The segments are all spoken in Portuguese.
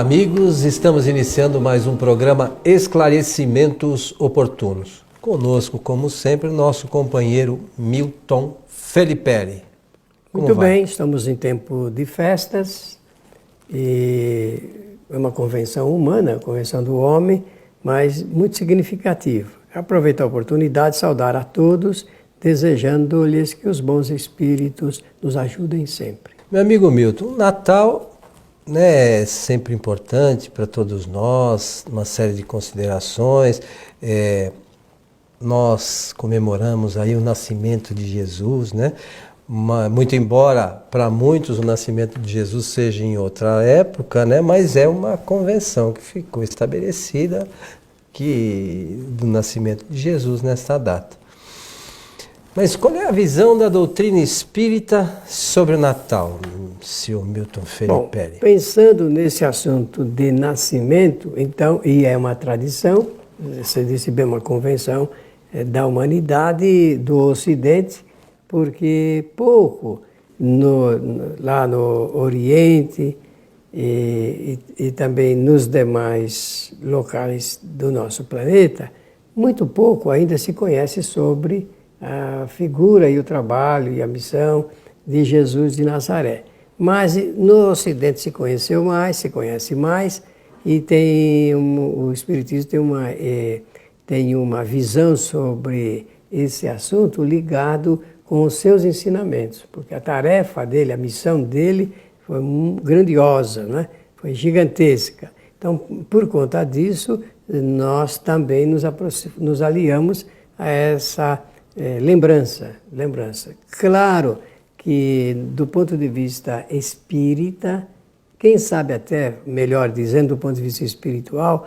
Olá, amigos. Estamos iniciando mais um programa Esclarecimentos Oportunos. Conosco, como sempre, nosso companheiro Milton Felipe. Muito bem, estamos em tempo de festas e é uma convenção humana, a convenção do homem, mas muito significativa. Aproveitar a oportunidade de saudar a todos, desejando-lhes que os bons espíritos nos ajudem sempre. Meu amigo Milton, o Natal é sempre importante para todos nós, uma série de considerações. Nós comemoramos aí o nascimento de Jesus, né? Muito embora para muitos o nascimento de Jesus seja em outra época, né? Mas é uma convenção que ficou estabelecida do nascimento de Jesus nesta data. Mas qual é a visão da doutrina espírita sobre o Natal, senhor Milton Felipe? Bom, pensando nesse assunto de nascimento, então, e é uma tradição, você disse bem, uma convenção da humanidade do Ocidente, porque pouco lá no Oriente e também nos demais locais do nosso planeta, muito pouco ainda se conhece sobre a figura e o trabalho e a missão de Jesus de Nazaré. Mas no Ocidente se conhece mais, e o Espiritismo tem uma visão sobre esse assunto ligado com os seus ensinamentos, porque a tarefa dele, a missão dele foi grandiosa, né? Foi gigantesca. Então, por conta disso, nós também nos aliamos a essa lembrança. Claro que, do ponto de vista espírita, quem sabe até, melhor dizendo, do ponto de vista espiritual,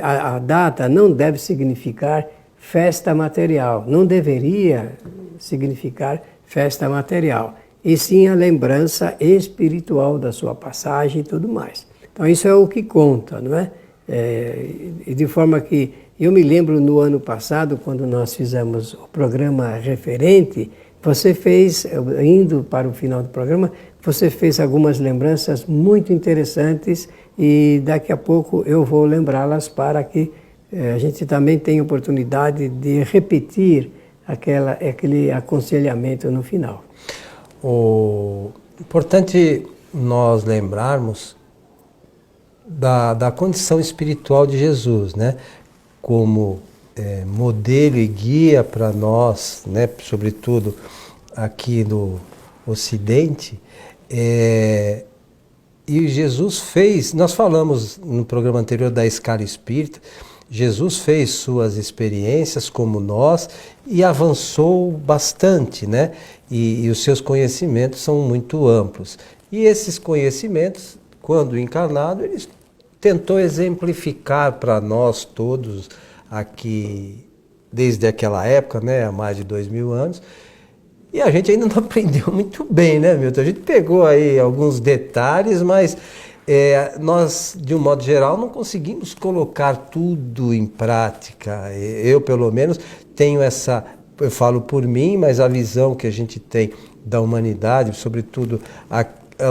a data não deve significar festa material, não deveria significar festa material, e sim a lembrança espiritual da sua passagem e tudo mais. Então isso é o que conta, não é? E de forma que eu me lembro no ano passado, quando nós fizemos o programa referente, você fez, indo para o final do programa, você fez algumas lembranças muito interessantes e daqui a pouco eu vou lembrá-las para que a gente também tenha oportunidade de repetir aquele aconselhamento no final. Importante nós lembrarmos da condição espiritual de Jesus, né? Como modelo e guia para nós, né? Sobretudo aqui no Ocidente. E Jesus fez, nós falamos no programa anterior da escala espírita, Jesus fez suas experiências como nós e avançou bastante, né? E os seus conhecimentos são muito amplos. E esses conhecimentos, quando encarnado, ele tentou exemplificar para nós todos aqui, desde aquela época, né? Há mais de 2000 anos. E a gente ainda não aprendeu muito bem, né, Milton? A gente pegou aí alguns detalhes, mas nós, de um modo geral, não conseguimos colocar tudo em prática. Eu, pelo menos, tenho eu falo por mim, mas a visão que a gente tem da humanidade, sobretudo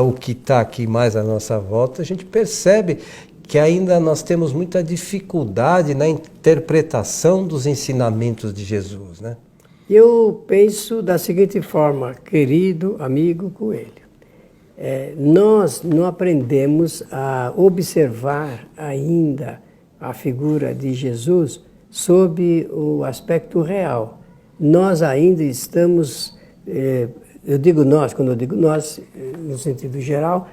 o que está aqui mais à nossa volta, a gente percebe que ainda nós temos muita dificuldade na interpretação dos ensinamentos de Jesus, né? Eu penso da seguinte forma, querido amigo Coelho. Nós não aprendemos a observar ainda a figura de Jesus sob o aspecto real. Nós ainda estamos, eu digo nós, quando eu digo nós, no sentido geral,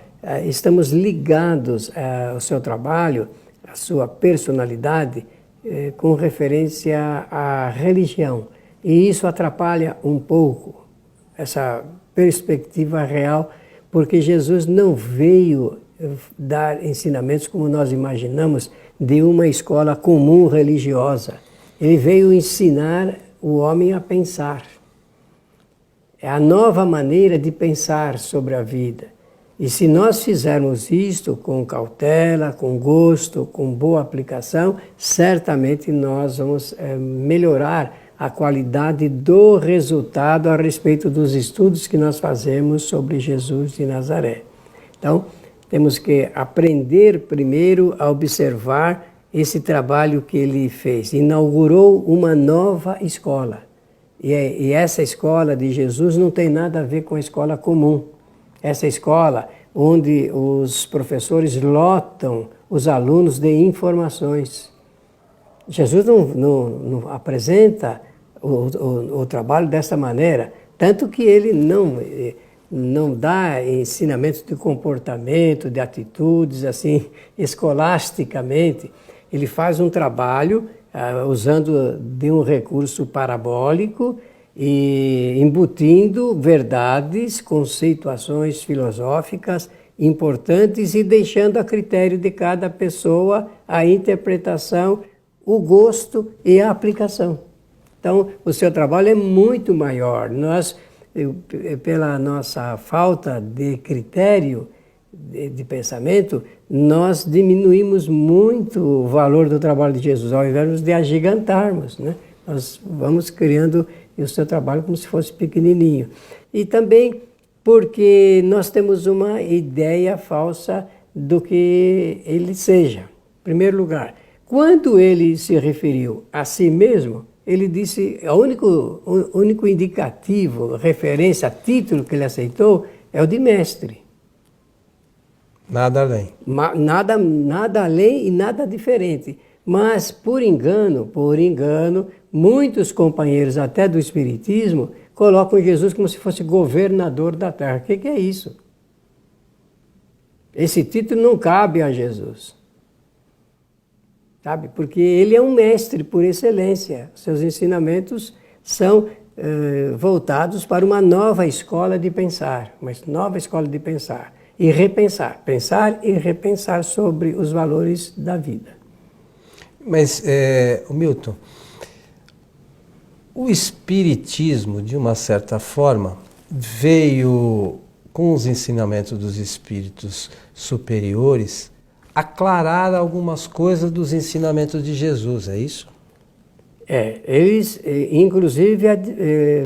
estamos ligados ao seu trabalho, à sua personalidade, com referência à religião. E isso atrapalha um pouco essa perspectiva real, porque Jesus não veio dar ensinamentos como nós imaginamos de uma escola comum religiosa. Ele veio ensinar o homem a pensar. É a nova maneira de pensar sobre a vida. E se nós fizermos isto com cautela, com gosto, com boa aplicação, certamente nós vamos melhorar a qualidade do resultado a respeito dos estudos que nós fazemos sobre Jesus de Nazaré. Então, temos que aprender primeiro a observar esse trabalho que ele fez. Inaugurou uma nova escola. E essa escola de Jesus não tem nada a ver com a escola comum. Essa escola onde os professores lotam os alunos de informações. Jesus não apresenta o trabalho dessa maneira, tanto que ele não dá ensinamentos de comportamento, de atitudes, assim, escolasticamente. Ele faz um trabalho usando de um recurso parabólico e embutindo verdades, conceituações filosóficas importantes e deixando a critério de cada pessoa a interpretação, o gosto e a aplicação. Então, o seu trabalho é muito maior. Nós, pela nossa falta de critério de pensamento, nós diminuímos muito o valor do trabalho de Jesus, ao invés de agigantarmos, né? Nós vamos criando o seu trabalho como se fosse pequenininho. E também porque nós temos uma ideia falsa do que ele seja. Em primeiro lugar, quando ele se referiu a si mesmo, ele disse, o único indicativo, referência, título que ele aceitou é o de mestre. Nada além. Nada além e nada diferente. Mas, por engano, muitos companheiros até do Espiritismo colocam Jesus como se fosse governador da Terra. O que é isso? Esse título não cabe a Jesus. Sabe? Porque ele é um mestre por excelência. Seus ensinamentos são voltados para uma nova escola de pensar. Uma nova escola de pensar. E repensar. Pensar e repensar sobre os valores da vida. Mas, Milton, o Espiritismo, de uma certa forma, veio com os ensinamentos dos espíritos superiores aclarar algumas coisas dos ensinamentos de Jesus, é isso? Eles, inclusive,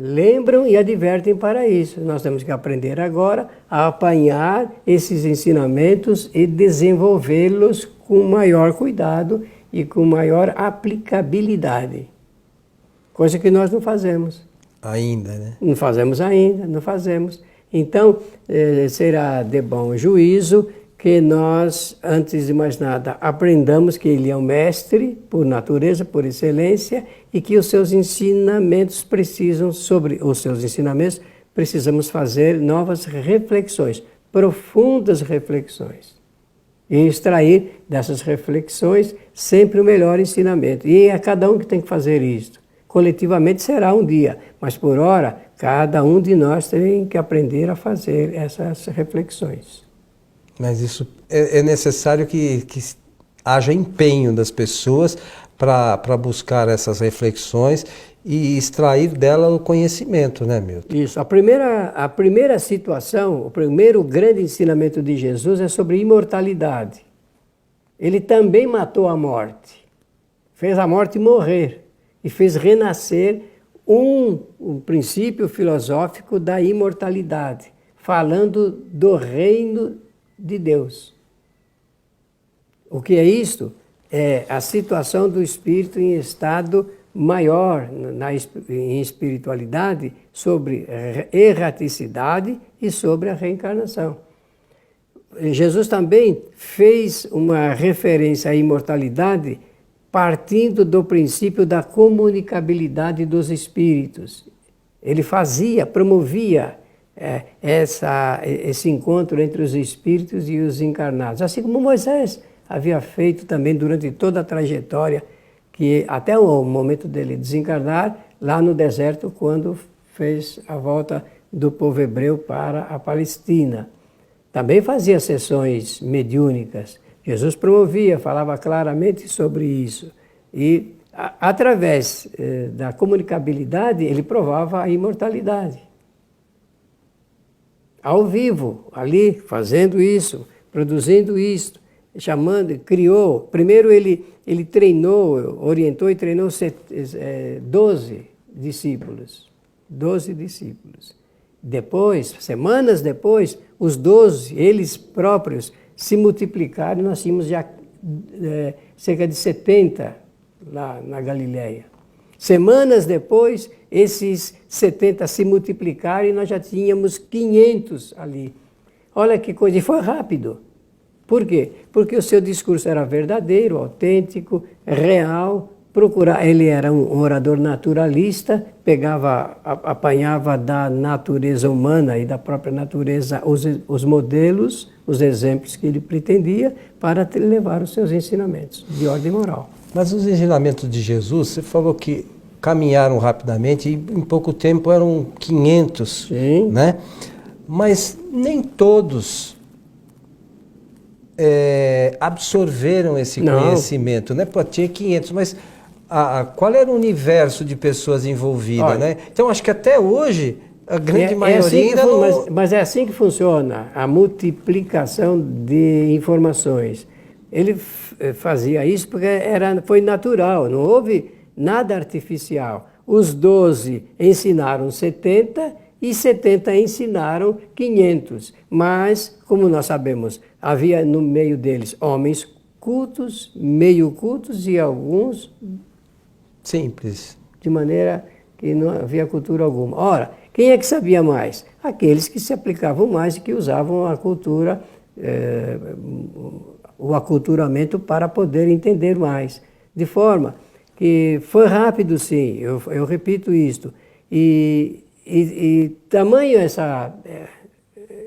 lembram e advertem para isso. Nós temos que aprender agora a apanhar esses ensinamentos e desenvolvê-los com maior cuidado e com maior aplicabilidade. Coisa que nós não fazemos. Ainda, né? Não fazemos ainda, não fazemos. Então, será de bom juízo que nós, antes de mais nada, aprendamos que ele é um mestre por natureza, por excelência, e que os seus ensinamentos precisamos fazer novas reflexões, profundas reflexões. E extrair dessas reflexões sempre o melhor ensinamento. E é cada um que tem que fazer isto. Coletivamente será um dia, mas por hora, cada um de nós tem que aprender a fazer essas reflexões. Mas isso é necessário que haja empenho das pessoas para buscar essas reflexões e extrair dela o conhecimento, né, Milton? Isso. A primeira situação, o primeiro grande ensinamento de Jesus é sobre imortalidade. Ele também matou a morte, fez a morte morrer e fez renascer um princípio filosófico da imortalidade, falando do reino de Deus. O que é isto? É a situação do espírito em estado maior em espiritualidade sobre erraticidade e sobre a reencarnação. Jesus também fez uma referência à imortalidade partindo do princípio da comunicabilidade dos espíritos. Ele promovia esse encontro entre os espíritos e os encarnados, assim como Moisés havia feito também durante toda a trajetória, que até o momento dele desencarnar, lá no deserto, quando fez a volta do povo hebreu para a Palestina. Também fazia sessões mediúnicas. Jesus promovia, falava claramente sobre isso. E, através da comunicabilidade, ele provava a imortalidade. Ao vivo, ali, fazendo isso, produzindo isso, criou. Primeiro ele orientou e treinou 12 discípulos. 12 discípulos. Depois, semanas depois, os 12, eles próprios, se multiplicaram e nós tínhamos já cerca de 70 lá na Galileia. Semanas depois, esses 70 se multiplicaram e nós já tínhamos 500 ali. Olha que coisa, e foi rápido. Por quê? Porque o seu discurso era verdadeiro, autêntico, real. Ele era um orador naturalista, apanhava da natureza humana e da própria natureza os modelos, os exemplos que ele pretendia para levar os seus ensinamentos de ordem moral. Mas os ensinamentos de Jesus, você falou que caminharam rapidamente e em pouco tempo eram 500, Sim. Né? Mas nem todos absorveram esse conhecimento, né? Pô, tinha 500, mas qual era o universo de pessoas envolvidas, Olha, né? Então acho que até hoje a grande maioria assim ainda não... Mas é assim que funciona a multiplicação de informações. Ele fazia isso porque foi natural, não houve nada artificial. Os 12 ensinaram 70 e 70 ensinaram 500. Mas, como nós sabemos, havia no meio deles homens cultos, meio cultos e alguns simples. De maneira que não havia cultura alguma. Ora, quem é que sabia mais? Aqueles que se aplicavam mais e que usavam a cultura, o aculturamento para poder entender mais. De forma que foi rápido, sim, eu repito isto. E tamanho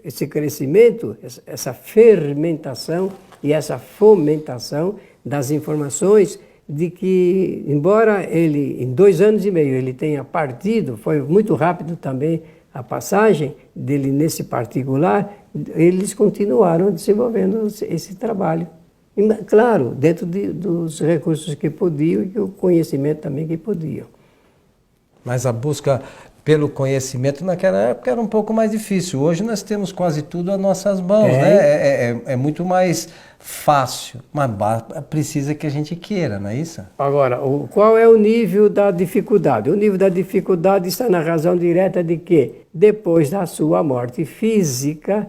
esse crescimento, essa fermentação e essa fomentação das informações, de que, embora ele, em 2 anos e meio, ele tenha partido, foi muito rápido também a passagem dele nesse particular, eles continuaram desenvolvendo esse trabalho. E, claro, dentro dos recursos que podiam e o conhecimento também que podiam. Mas a busca pelo conhecimento naquela época era um pouco mais difícil. Hoje nós temos quase tudo às nossas mãos, né? É muito mais fácil, mas precisa que a gente queira, não é isso? Agora, qual é o nível da dificuldade? O nível da dificuldade está na razão direta de que, depois da sua morte física,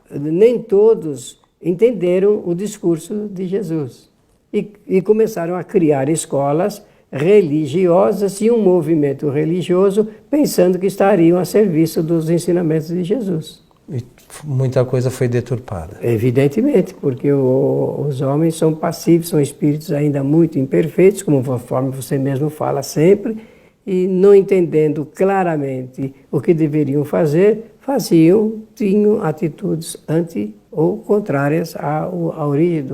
nem todos entenderam o discurso de Jesus. E começaram a criar escolas religiosas e um movimento religioso pensando que estariam a serviço dos ensinamentos de Jesus. E muita coisa foi deturpada. Evidentemente, porque os homens são passivos, são espíritos ainda muito imperfeitos, conforme você mesmo fala sempre, e não entendendo claramente o que deveriam fazer, tinham atitudes ou contrárias à origem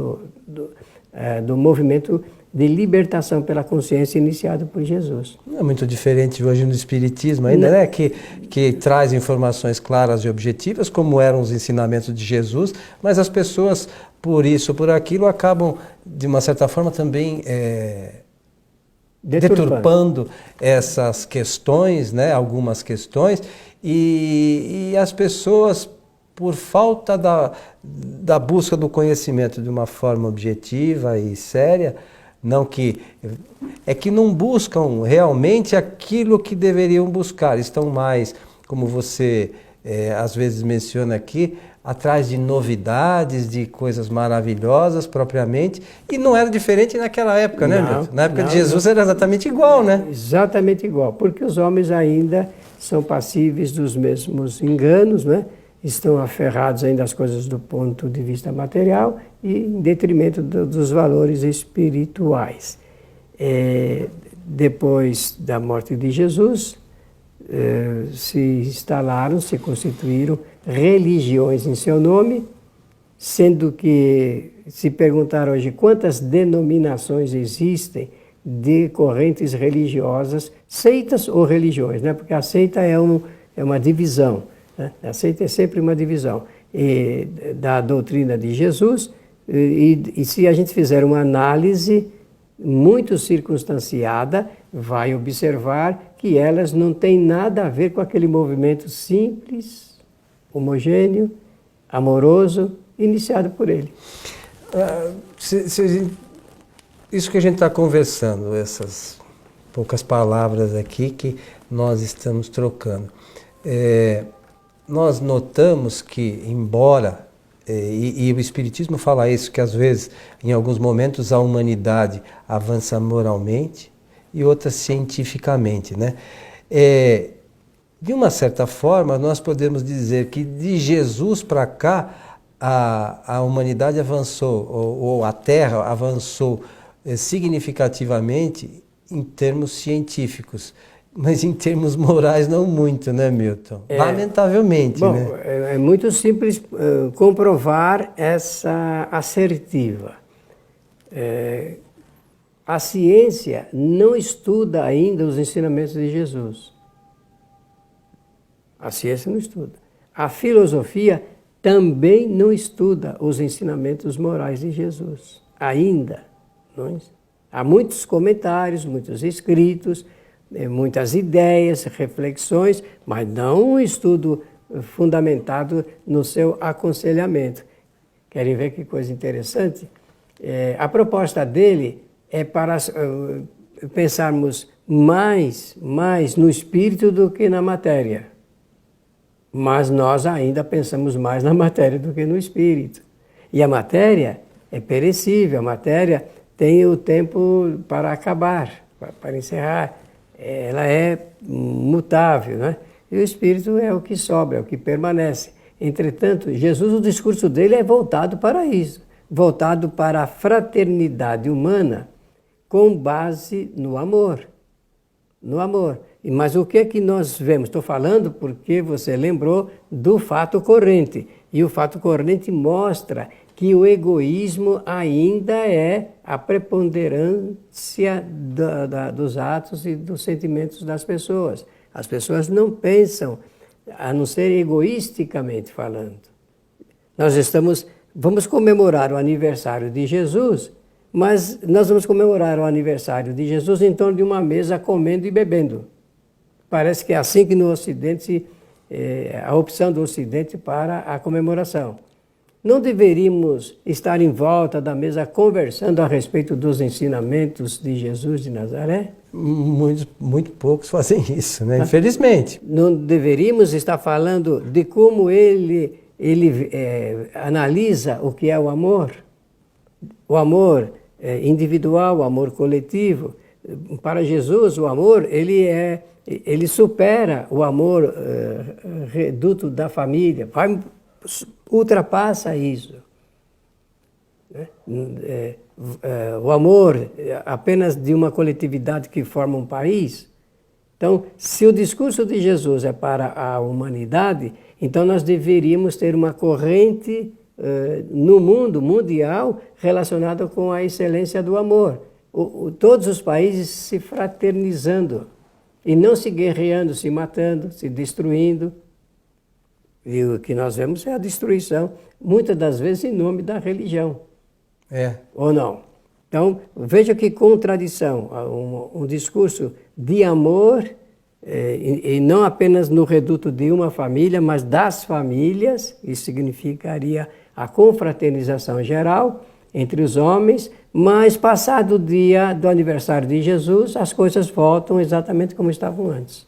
do movimento de libertação pela consciência iniciado por Jesus. Não é muito diferente hoje no Espiritismo ainda, né? Que traz informações claras e objetivas, como eram os ensinamentos de Jesus, mas as pessoas, por isso ou por aquilo, acabam, de uma certa forma, também deturpando essas questões, né? Algumas questões, e as pessoas, por falta da busca do conhecimento de uma forma objetiva e séria, que não buscam realmente aquilo que deveriam buscar, estão mais, como você às vezes menciona aqui, atrás de novidades, de coisas maravilhosas propriamente, e não era diferente naquela época, né, Milton? Na época de Jesus era exatamente igual, né? Exatamente igual, porque os homens ainda são passíveis dos mesmos enganos, né? Estão aferrados ainda às coisas do ponto de vista material e em detrimento dos valores espirituais. Depois da morte de Jesus, se constituíram religiões em seu nome, sendo que, se perguntar hoje quantas denominações existem de correntes religiosas, seitas ou religiões, né? Porque a seita é uma divisão. A seita é sempre uma divisão da doutrina de Jesus, e se a gente fizer uma análise muito circunstanciada, vai observar que elas não têm nada a ver com aquele movimento simples, homogêneo, amoroso, iniciado por ele. Isso que a gente está conversando, essas poucas palavras aqui que nós estamos trocando, nós notamos que, embora e o Espiritismo fala isso, que às vezes, em alguns momentos, a humanidade avança moralmente e outras cientificamente, né? De uma certa forma, nós podemos dizer que de Jesus para cá, a humanidade avançou, ou a Terra avançou significativamente em termos científicos, mas em termos morais não muito, né, Milton? Lamentavelmente, bom, né? É muito simples comprovar essa assertiva. A ciência não estuda ainda os ensinamentos de Jesus. A ciência não estuda. A filosofia também não estuda os ensinamentos morais de Jesus. Ainda. Não é? Há muitos comentários, muitos escritos, muitas ideias, reflexões, mas não um estudo fundamentado no seu aconselhamento. Querem ver que coisa interessante? A proposta dele é para pensarmos mais no espírito do que na matéria. Mas nós ainda pensamos mais na matéria do que no espírito. E a matéria é perecível, a matéria tem o tempo para acabar, para encerrar. Ela é mutável, né? E o espírito é o que sobra, é o que permanece. Entretanto, Jesus, o discurso dele é voltado para isso, voltado para a fraternidade humana com base no amor. No amor. Mas o que é que nós vemos? Estou falando porque você lembrou do fato corrente. E o fato corrente mostra que o egoísmo ainda é a preponderância dos atos e dos sentimentos das pessoas. As pessoas não pensam, a não ser egoisticamente falando. Vamos comemorar o aniversário de Jesus, mas nós vamos comemorar o aniversário de Jesus em torno de uma mesa comendo e bebendo. Parece que é assim que no Ocidente, a opção do Ocidente para a comemoração. Não deveríamos estar em volta da mesa conversando a respeito dos ensinamentos de Jesus de Nazaré? Muito poucos fazem isso, né? Infelizmente. Não deveríamos estar falando de como ele analisa o que é o amor? O amor individual, o amor coletivo. Para Jesus, o amor, ele supera o amor reduto da família, ultrapassa isso. O amor apenas de uma coletividade que forma um país. Então, se o discurso de Jesus é para a humanidade, então nós deveríamos ter uma corrente no mundo mundial relacionada com a excelência do amor. Todos os países se fraternizando e não se guerreando, se matando, se destruindo. E o que nós vemos é a destruição, muitas das vezes em nome da religião. Ou não? Então, veja que contradição, um discurso de amor, e não apenas no reduto de uma família, mas das famílias, isso significaria a confraternização geral entre os homens, mas passado o dia do aniversário de Jesus, as coisas voltam exatamente como estavam antes.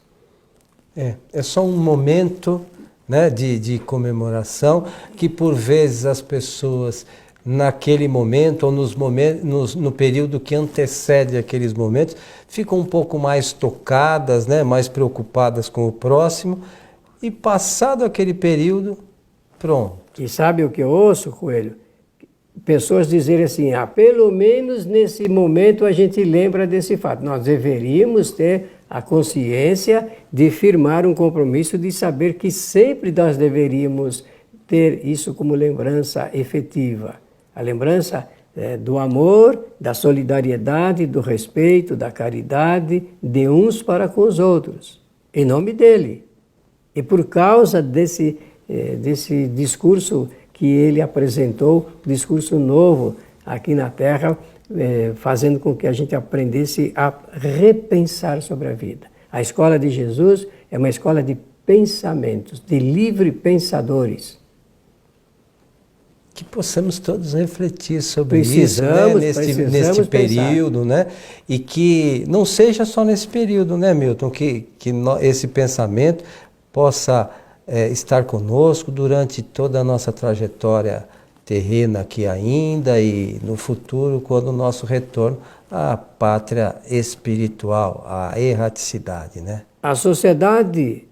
É só um momento, né, de comemoração, que por vezes as pessoas, naquele momento, ou no período que antecede aqueles momentos, ficam um pouco mais tocadas, né, mais preocupadas com o próximo, e passado aquele período, pronto. E sabe o que eu ouço, Coelho? Pessoas dizerem assim, pelo menos nesse momento a gente lembra desse fato. Nós deveríamos ter a consciência de firmar um compromisso de saber que sempre nós deveríamos ter isso como lembrança efetiva. A lembrança do amor, da solidariedade, do respeito, da caridade de uns para com os outros, em nome dele. E por causa desse discurso que ele apresentou, discurso novo aqui na Terra, fazendo com que a gente aprendesse a repensar sobre a vida. A escola de Jesus é uma escola de pensamentos, de livre pensadores. Que possamos todos refletir sobre isso, né? neste período, né? E que não seja só nesse período, né, Milton? Que esse pensamento possa estar conosco durante toda a nossa trajetória terrena aqui ainda e no futuro, quando o nosso retorno à pátria espiritual, à erraticidade, né? A sociedade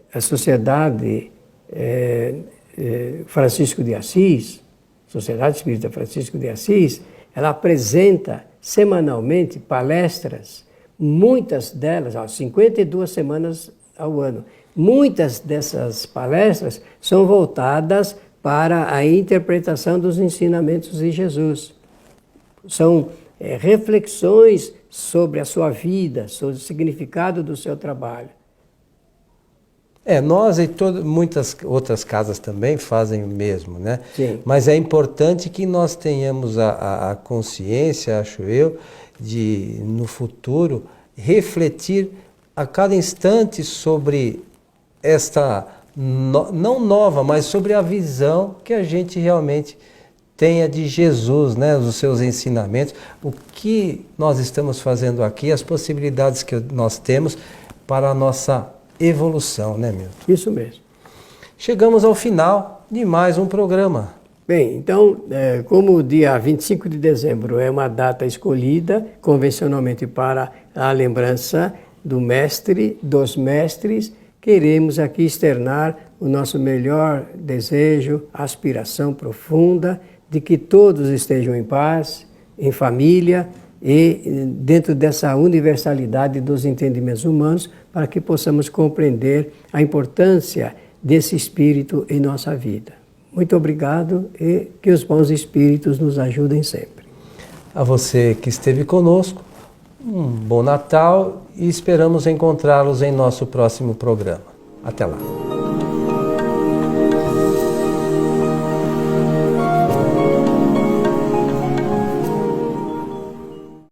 Francisco de Assis, Sociedade Espírita Francisco de Assis, ela apresenta semanalmente palestras, muitas delas, 52 semanas ao ano. Muitas dessas palestras são voltadas para a interpretação dos ensinamentos de Jesus. São reflexões sobre a sua vida, sobre o significado do seu trabalho. Nós e muitas outras casas também fazem o mesmo, né? Sim. Mas é importante que nós tenhamos a consciência, acho eu, de no futuro refletir a cada instante sobre esta, não nova, mas sobre a visão que a gente realmente tenha de Jesus, né? Os seus ensinamentos, o que nós estamos fazendo aqui, as possibilidades que nós temos para a nossa evolução, né, Milton? Isso mesmo. Chegamos ao final de mais um programa. Bem, então, como o dia 25 de dezembro é uma data escolhida convencionalmente para a lembrança do mestre, dos mestres, queremos aqui externar o nosso melhor desejo, aspiração profunda de que todos estejam em paz, em família e dentro dessa universalidade dos entendimentos humanos, para que possamos compreender a importância desse espírito em nossa vida. Muito obrigado e que os bons espíritos nos ajudem sempre. A você que esteve conosco, um bom Natal e esperamos encontrá-los em nosso próximo programa. Até lá.